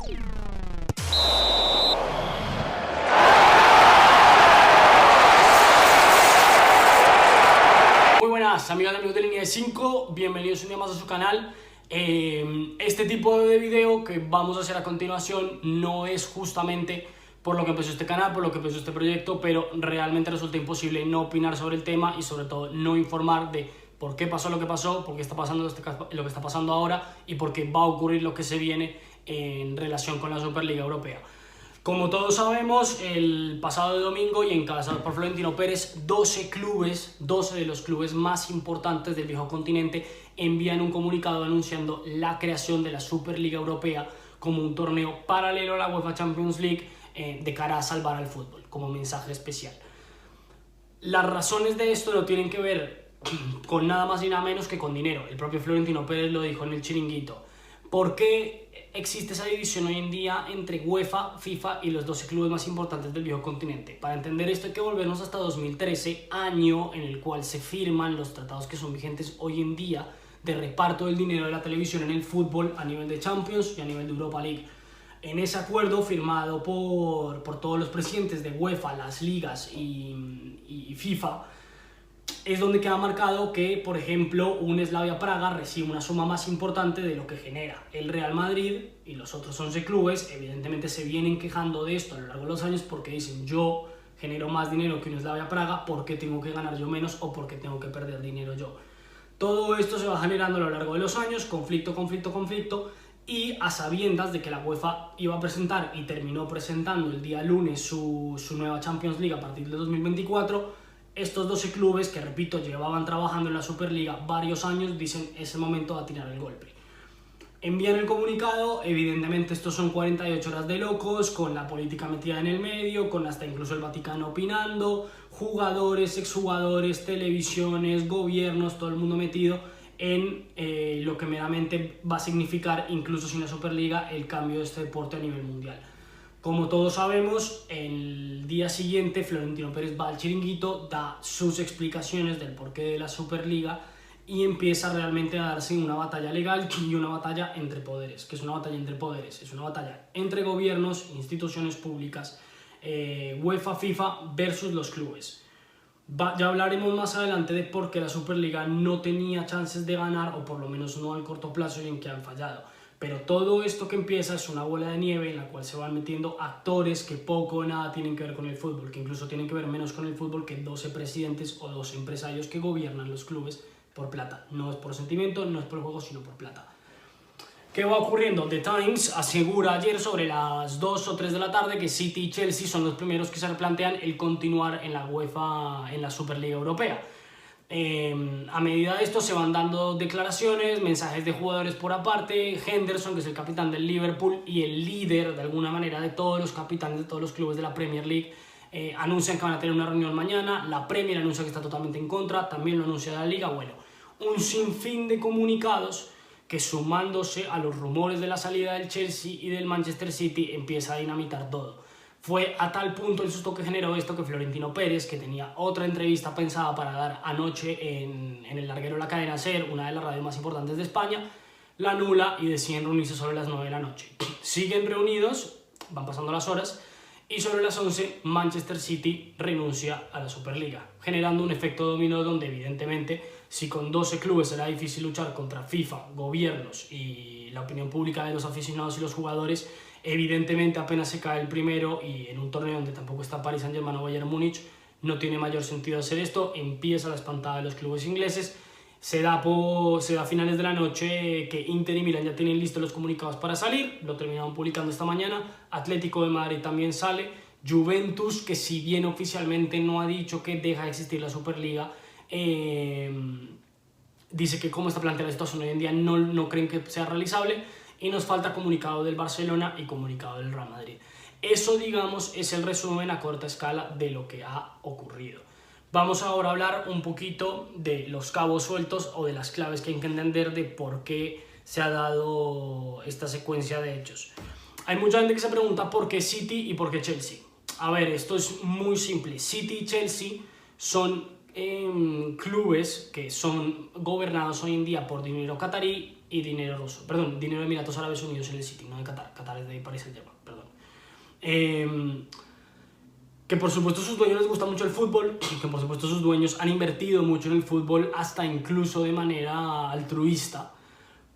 Muy buenas amigos de Línea de 5, bienvenidos un día más a su canal. Este tipo de video que vamos a hacer a continuación no es justamente por lo que empezó este canal, por lo que empezó este proyecto, pero realmente resulta imposible no opinar sobre el tema y sobre todo no informar de por qué pasó lo que pasó, por qué está pasando lo que está pasando ahora y por qué va a ocurrir lo que se viene en relación con la Superliga Europea. Como todos sabemos, el pasado domingo y encabezados por Florentino Pérez, 12 de los clubes más importantes del viejo continente envían un comunicado anunciando la creación de la Superliga Europea como un torneo paralelo a la UEFA Champions League de cara a salvar al fútbol, como mensaje especial. Las razones de esto no tienen que ver con nada más y nada menos que con dinero. El propio Florentino Pérez lo dijo en el Chiringuito. ¿Por qué existe esa división hoy en día entre UEFA, FIFA y los 12 clubes más importantes del viejo continente? Para entender esto hay que volvernos hasta 2013, año en el cual se firman los tratados que son vigentes hoy en día de reparto del dinero de la televisión en el fútbol a nivel de Champions y a nivel de Europa League. En ese acuerdo firmado por todos los presidentes de UEFA, las ligas y FIFA, es donde queda marcado que, por ejemplo, un Slavia Praga recibe una suma más importante de lo que genera. El Real Madrid y los otros 11 clubes evidentemente se vienen quejando de esto a lo largo de los años porque dicen: yo genero más dinero que un Slavia Praga, ¿por qué tengo que ganar yo menos o por qué tengo que perder dinero yo? Todo esto se va generando a lo largo de los años, conflicto, y a sabiendas de que la UEFA iba a presentar y terminó presentando el día lunes su nueva Champions League a partir de 2024, estos 12 clubes, que repito, llevaban trabajando en la Superliga varios años, dicen: es el momento de tirar el golpe. Envían el comunicado, evidentemente estos son 48 horas de locos, con la política metida en el medio, con hasta incluso el Vaticano opinando, jugadores, exjugadores, televisiones, gobiernos, todo el mundo metido en lo que meramente va a significar, incluso sin la Superliga, el cambio de este deporte a nivel mundial. Como todos sabemos, el día siguiente Florentino Pérez va al Chiringuito, da sus explicaciones del porqué de la Superliga y empieza realmente a darse una batalla legal y una batalla entre poderes. ¿Qué es una batalla entre poderes? Es una batalla entre gobiernos, instituciones públicas, UEFA, FIFA versus los clubes. Ya hablaremos más adelante de por qué la Superliga no tenía chances de ganar, o por lo menos no al corto plazo, y en qué han fallado. Pero todo esto que empieza es una bola de nieve en la cual se van metiendo actores que poco o nada tienen que ver con el fútbol, que incluso tienen que ver menos con el fútbol que 12 presidentes o 12 empresarios que gobiernan los clubes por plata. No es por sentimiento, no es por juego, sino por plata. ¿Qué va ocurriendo? The Times asegura ayer sobre las 2 o 3 de la tarde que City y Chelsea son los primeros que se replantean el continuar en la UEFA, en la Superliga Europea. A medida de esto se van dando declaraciones, mensajes de jugadores por aparte. Henderson, que es el capitán del Liverpool y el líder de alguna manera de todos los capitanes de todos los clubes de la Premier League, anuncian que van a tener una reunión mañana. La Premier anuncia que está totalmente en contra, también lo anuncia la Liga. Bueno, un sinfín de comunicados que, sumándose a los rumores de la salida del Chelsea y del Manchester City, empieza a dinamitar todo. Fue a tal punto el susto que generó esto que Florentino Pérez, que tenía otra entrevista pensada para dar anoche en el larguero de la cadena SER, una de las radios más importantes de España, la anula y deciden reunirse sobre las 9 de la noche. Siguen reunidos, van pasando las horas, y sobre las 11 Manchester City renuncia a la Superliga, generando un efecto dominó donde evidentemente, si con 12 clubes era difícil luchar contra FIFA, gobiernos y la opinión pública de los aficionados y los jugadores, evidentemente apenas se cae el primero, y en un torneo donde tampoco está Paris Saint-Germain o Bayern Múnich, no tiene mayor sentido hacer esto. Empieza la espantada de los clubes ingleses. Se da a finales de la noche que Inter y Milan ya tienen listos los comunicados para salir, lo terminaron publicando esta mañana. Atlético de Madrid también sale. Juventus, que si bien oficialmente no ha dicho que deja de existir la Superliga, dice que como está planteada la situación hoy en día no creen que sea realizable. Y nos falta comunicado del Barcelona y comunicado del Real Madrid. Eso, digamos, es el resumen a corta escala de lo que ha ocurrido. Vamos ahora a hablar un poquito de los cabos sueltos o de las claves que hay que entender de por qué se ha dado esta secuencia de hechos. Hay mucha gente que se pregunta por qué City y por qué Chelsea. A ver, esto es muy simple. City y Chelsea son clubes que son gobernados hoy en día por dinero catarí y dinero ruso. Perdón, dinero de Emiratos Árabes Unidos en el City, no de Qatar. Qatar es de Paris Saint-Germain, perdón. Que por supuesto a sus dueños les gusta mucho el fútbol y que por supuesto sus dueños han invertido mucho en el fútbol, hasta incluso de manera altruista,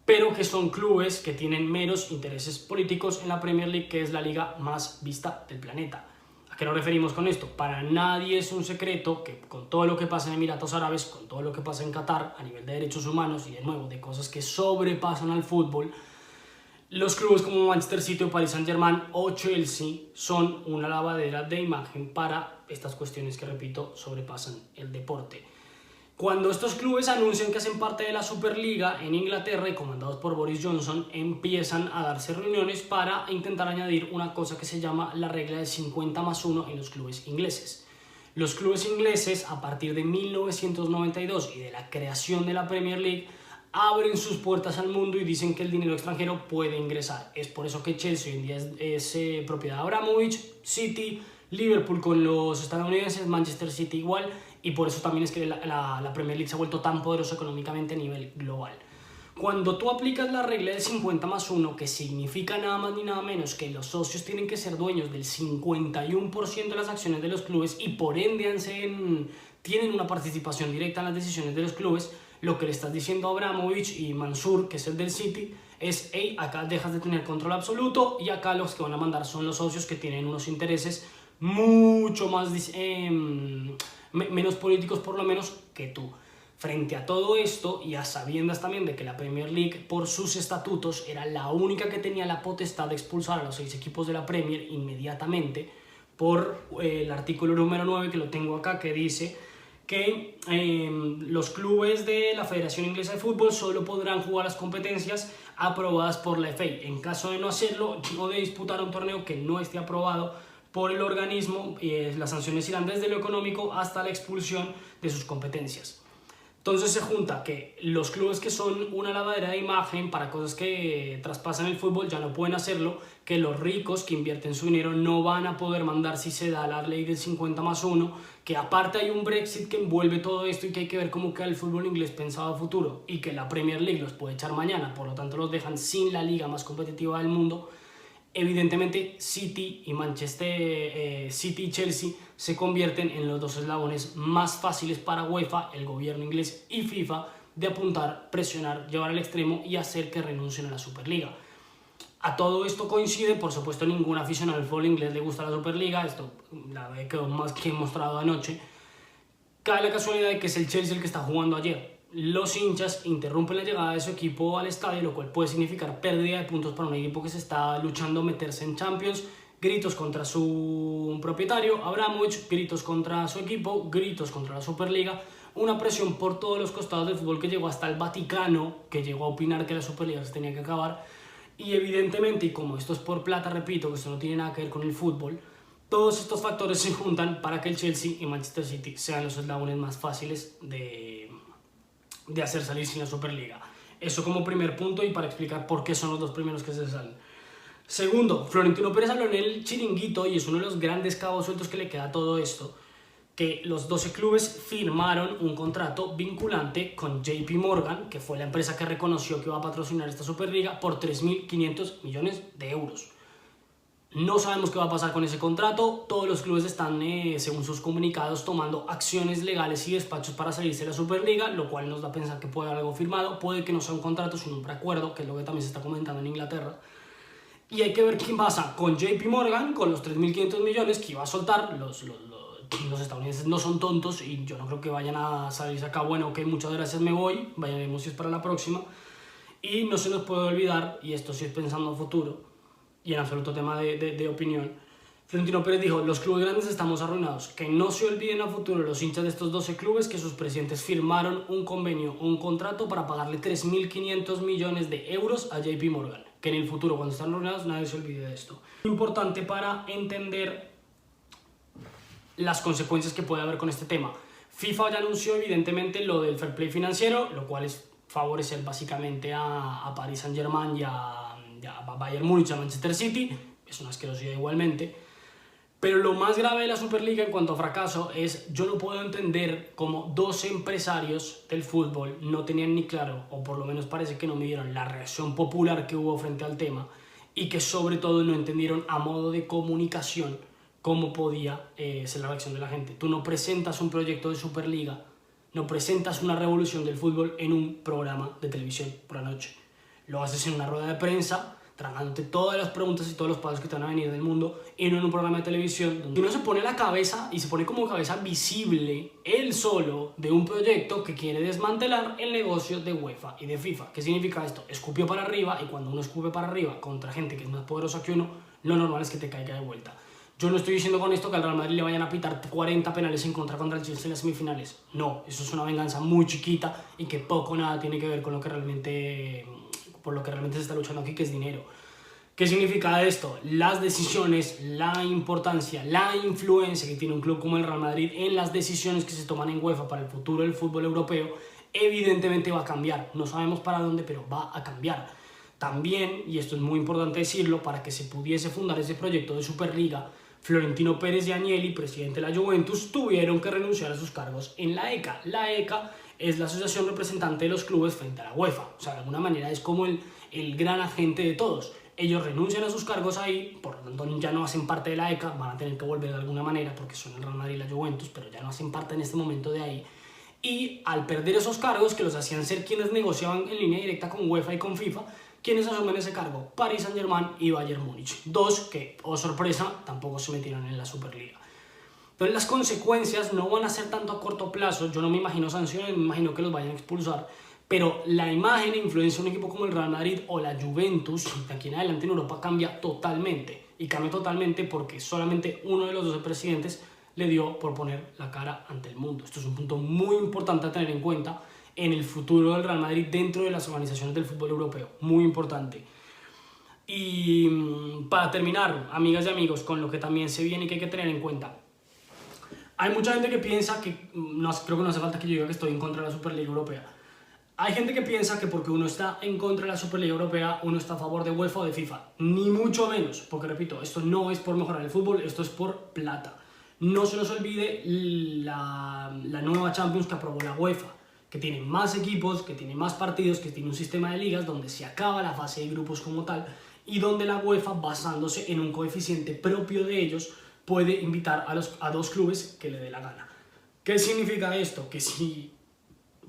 pero que son clubes que tienen meros intereses políticos en la Premier League, que es la liga más vista del planeta. ¿A qué nos referimos con esto? Para nadie es un secreto que con todo lo que pasa en Emiratos Árabes, con todo lo que pasa en Qatar a nivel de derechos humanos y de nuevo de cosas que sobrepasan al fútbol, los clubes como Manchester City o Paris Saint-Germain o Chelsea son una lavadera de imagen para estas cuestiones que, repito, sobrepasan el deporte. Cuando estos clubes anuncian que hacen parte de la Superliga en Inglaterra y comandados por Boris Johnson, empiezan a darse reuniones para intentar añadir una cosa que se llama la regla del 50+1 en los clubes ingleses. Los clubes ingleses, a partir de 1992 y de la creación de la Premier League, abren sus puertas al mundo y dicen que el dinero extranjero puede ingresar. Es por eso que Chelsea hoy en día es propiedad de Abramovich, City, Liverpool con los estadounidenses, Manchester City igual, y por eso también es que la Premier League se ha vuelto tan poderosa económicamente a nivel global. Cuando tú aplicas la regla del 50+1, que significa nada más ni nada menos que los socios tienen que ser dueños del 51% de las acciones de los clubes y por ende tienen una participación directa en las decisiones de los clubes, lo que le estás diciendo a Abramovich y Mansur, que es el del City, es: hey, acá dejas de tener control absoluto y acá los que van a mandar son los socios que tienen unos intereses mucho más menos políticos por lo menos que tú. Frente a todo esto y a sabiendas también de que la Premier League por sus estatutos era la única que tenía la potestad de expulsar a los 6 equipos de la Premier inmediatamente, por el artículo número 9 que lo tengo acá, que dice que los clubes de la Federación Inglesa de Fútbol solo podrán jugar las competencias aprobadas por la FA. En caso de no hacerlo o de disputar un torneo que no esté aprobado por el organismo, las sanciones irán desde lo económico hasta la expulsión de sus competencias. Entonces se junta que los clubes que son una lavadera de imagen para cosas que traspasan el fútbol ya no pueden hacerlo, que los ricos que invierten su dinero no van a poder mandar si se da la ley del 50+1, que aparte hay un Brexit que envuelve todo esto y que hay que ver cómo queda el fútbol inglés pensado a futuro, y que la Premier League los puede echar mañana, por lo tanto los dejan sin la liga más competitiva del mundo. Evidentemente City y Chelsea se convierten en los dos eslabones más fáciles para UEFA, el gobierno inglés y FIFA de apuntar, presionar, llevar al extremo y hacer que renuncien a la Superliga. A todo esto coincide, por supuesto, ningún aficionado al fútbol inglés le gusta la Superliga, esto la quedó más que mostrado anoche. Cabe la casualidad de que es el Chelsea el que está jugando ayer. Los hinchas interrumpen la llegada de su equipo al estadio, lo cual puede significar pérdida de puntos para un equipo que se está luchando a meterse en Champions. Gritos contra su propietario, Abramovich, gritos contra su equipo, gritos contra la Superliga, una presión por todos los costados del fútbol que llegó hasta el Vaticano, que llegó a opinar que la Superliga se tenía que acabar. Y evidentemente, y como esto es por plata, repito, que esto no tiene nada que ver con el fútbol, todos estos factores se juntan para que el Chelsea y Manchester City sean los eslabones más fáciles de hacer salir sin la Superliga. Eso como primer punto y para explicar por qué son los dos primeros que se salen. Segundo, Florentino Pérez habló en el Chiringuito, y es uno de los grandes cabos sueltos que le queda a todo esto, que los 12 clubes firmaron un contrato vinculante con JP Morgan, que fue la empresa que reconoció que iba a patrocinar esta Superliga, por 3.500 millones de euros. No sabemos qué va a pasar con ese contrato. Todos los clubes están, según sus comunicados, tomando acciones legales y despachos para salirse de la Superliga, lo cual nos da a pensar que puede haber algo firmado. Puede que no sea un contrato, sino un preacuerdo, que es lo que también se está comentando en Inglaterra. Y hay que ver qué pasa con JP Morgan, con los 3.500 millones que iba a soltar. Los estadounidenses no son tontos y yo no creo que vayan a salirse acá. Bueno, ok, muchas gracias, me voy. Veremos si es para la próxima. Y no se nos puede olvidar, y esto sí es pensando a futuro, y en absoluto tema de opinión, Florentino Pérez dijo: los clubes grandes estamos arruinados. Que no se olviden a futuro los hinchas de estos 12 clubes que sus presidentes firmaron un convenio, un contrato para pagarle 3.500 millones de euros a JP Morgan. Que en el futuro, cuando están arruinados, nadie se olvide de esto. Importante para entender las consecuencias que puede haber con este tema. FIFA ya anunció evidentemente lo del fair play financiero, lo cual es favorecer básicamente a Paris Saint-Germain y a Bayern Múnich, a Manchester City. Es una asquerosidad igualmente. Pero lo más grave de la Superliga en cuanto a fracaso es, yo no puedo entender cómo dos empresarios del fútbol no tenían ni claro, o por lo menos parece que no midieron la reacción popular que hubo frente al tema, y que sobre todo no entendieron a modo de comunicación cómo podía ser la reacción de la gente. Tú no presentas un proyecto de Superliga, no presentas una revolución del fútbol en un programa de televisión por la noche. Lo haces en una rueda de prensa, tragándote todas las preguntas y todos los pasos que te van a venir del mundo, y no en un programa de televisión donde uno se pone la cabeza y se pone como cabeza visible él solo de un proyecto que quiere desmantelar el negocio de UEFA y de FIFA. ¿Qué significa esto? Escupió para arriba, y cuando uno escupe para arriba contra gente que es más poderosa que uno, lo normal es que te caiga de vuelta. Yo no estoy diciendo con esto que al Real Madrid le vayan a pitar 40 penales en contra el Chelsea en las semifinales. No, eso es una venganza muy chiquita y que poco o nada tiene que ver con lo que realmente, por lo que realmente se está luchando aquí, que es dinero. ¿Qué significa esto? Las decisiones, la importancia, la influencia que tiene un club como el Real Madrid en las decisiones que se toman en UEFA para el futuro del fútbol europeo, evidentemente va a cambiar. No sabemos para dónde, pero va a cambiar. También, y esto es muy importante decirlo, para que se pudiese fundar ese proyecto de Superliga, Florentino Pérez y Agnelli, presidente de la Juventus, tuvieron que renunciar a sus cargos en la ECA. La ECA es la asociación representante de los clubes frente a la UEFA. O sea, de alguna manera es como el gran agente de todos. Ellos renuncian a sus cargos ahí, por lo tanto ya no hacen parte de la ECA, van a tener que volver de alguna manera porque son el Real Madrid y la Juventus, pero ya no hacen parte en este momento de ahí. Y al perder esos cargos que los hacían ser quienes negociaban en línea directa con UEFA y con FIFA, ¿quiénes asumen ese cargo? Paris Saint-Germain y Bayern Múnich. Dos que, oh sorpresa, tampoco se metieron en la Superliga. Entonces las consecuencias no van a ser tanto a corto plazo. Yo no me imagino sanciones, me imagino que los vayan a expulsar. Pero la imagen e influencia de un equipo como el Real Madrid o la Juventus de aquí en adelante en Europa cambia totalmente. Y cambia totalmente porque solamente uno de los 12 presidentes le dio por poner la cara ante el mundo. Esto es un punto muy importante a tener en cuenta en el futuro del Real Madrid dentro de las organizaciones del fútbol europeo. Muy importante. Y para terminar, amigas y amigos, con lo que también se viene y que hay que tener en cuenta. Hay mucha gente que piensa que, no, creo que no hace falta que yo diga que estoy en contra de la Superliga Europea. Hay gente que piensa que porque uno está en contra de la Superliga Europea, uno está a favor de UEFA o de FIFA. Ni mucho menos, porque repito, esto no es por mejorar el fútbol, esto es por plata. No se nos olvide la nueva Champions que aprobó la UEFA, que tiene más equipos, que tiene más partidos, que tiene un sistema de ligas donde se acaba la fase de grupos como tal y donde la UEFA, basándose en un coeficiente propio de ellos, puede invitar a dos clubes que le dé la gana. ¿Qué significa esto? Que si,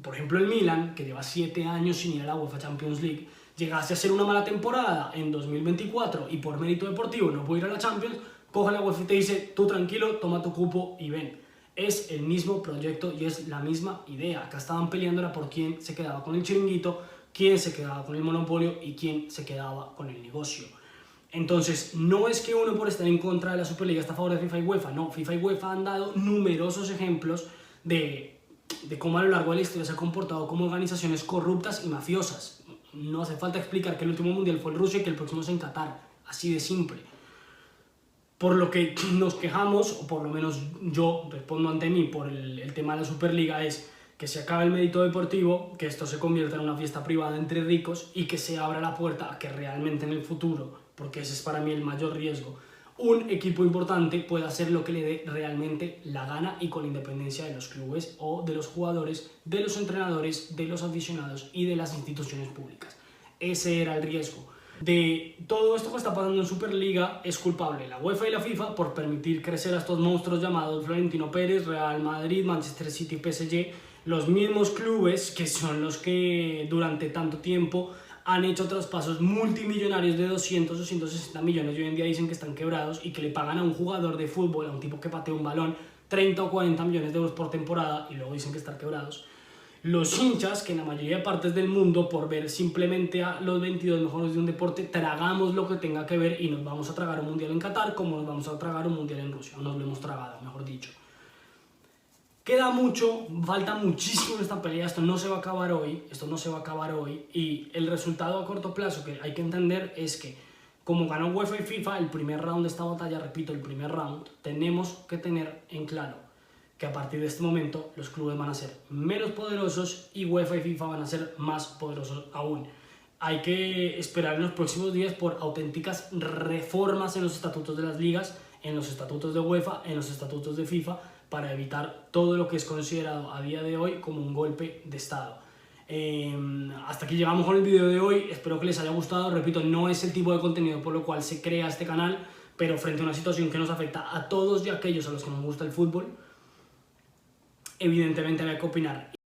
por ejemplo, el Milan, que lleva 7 años sin ir a la UEFA Champions League, llegase a hacer una mala temporada en 2024 y por mérito deportivo no puede ir a la Champions, coge la UEFA y te dice, tú tranquilo, toma tu cupo y ven. Es el mismo proyecto y es la misma idea. Acá estaban peleándola por quién se quedaba con el chiringuito, quién se quedaba con el monopolio y quién se quedaba con el negocio. Entonces, no es que uno por estar en contra de la Superliga está a favor de FIFA y UEFA, no, FIFA y UEFA han dado numerosos ejemplos de cómo a lo largo de la historia se han comportado como organizaciones corruptas y mafiosas. No hace falta explicar que el último mundial fue en Rusia y que el próximo es en Qatar, así de simple. Por lo que nos quejamos, o por lo menos yo respondo ante mí por el tema de la Superliga, es que se acabe el mérito deportivo, que esto se convierta en una fiesta privada entre ricos y que se abra la puerta a que realmente en el futuro, porque ese es para mí el mayor riesgo, un equipo importante pueda hacer lo que le dé realmente la gana y con independencia de los clubes o de los jugadores, de los entrenadores, de los aficionados y de las instituciones públicas. Ese era el riesgo. De todo esto que está pasando en Superliga es culpable la UEFA y la FIFA por permitir crecer a estos monstruos llamados Florentino Pérez, Real Madrid, Manchester City y PSG, los mismos clubes que son los que durante tanto tiempo han hecho traspasos multimillonarios de 200 o 160 millones y hoy en día dicen que están quebrados y que le pagan a un jugador de fútbol, a un tipo que patea un balón, 30 o 40 millones de euros por temporada y luego dicen que están quebrados. Los hinchas, que en la mayoría de partes del mundo, por ver simplemente a los 22 mejores de un deporte, tragamos lo que tenga que ver y nos vamos a tragar un mundial en Qatar como nos vamos a tragar un mundial en Rusia, o nos lo hemos tragado, mejor dicho. Queda mucho, falta muchísimo en esta pelea, esto no se va a acabar hoy, y el resultado a corto plazo que hay que entender es que como ganó UEFA y FIFA el primer round de esta batalla, repito, el primer round, tenemos que tener en claro que a partir de este momento los clubes van a ser menos poderosos y UEFA y FIFA van a ser más poderosos aún. Hay que esperar en los próximos días por auténticas reformas en los estatutos de las ligas, en los estatutos de UEFA, en los estatutos de FIFA, para evitar todo lo que es considerado a día de hoy como un golpe de Estado. Hasta aquí llegamos con el vídeo de hoy, espero que les haya gustado. Repito, no es el tipo de contenido por lo cual se crea este canal, pero frente a una situación que nos afecta a todos y a aquellos a los que nos gusta el fútbol, evidentemente había que opinar.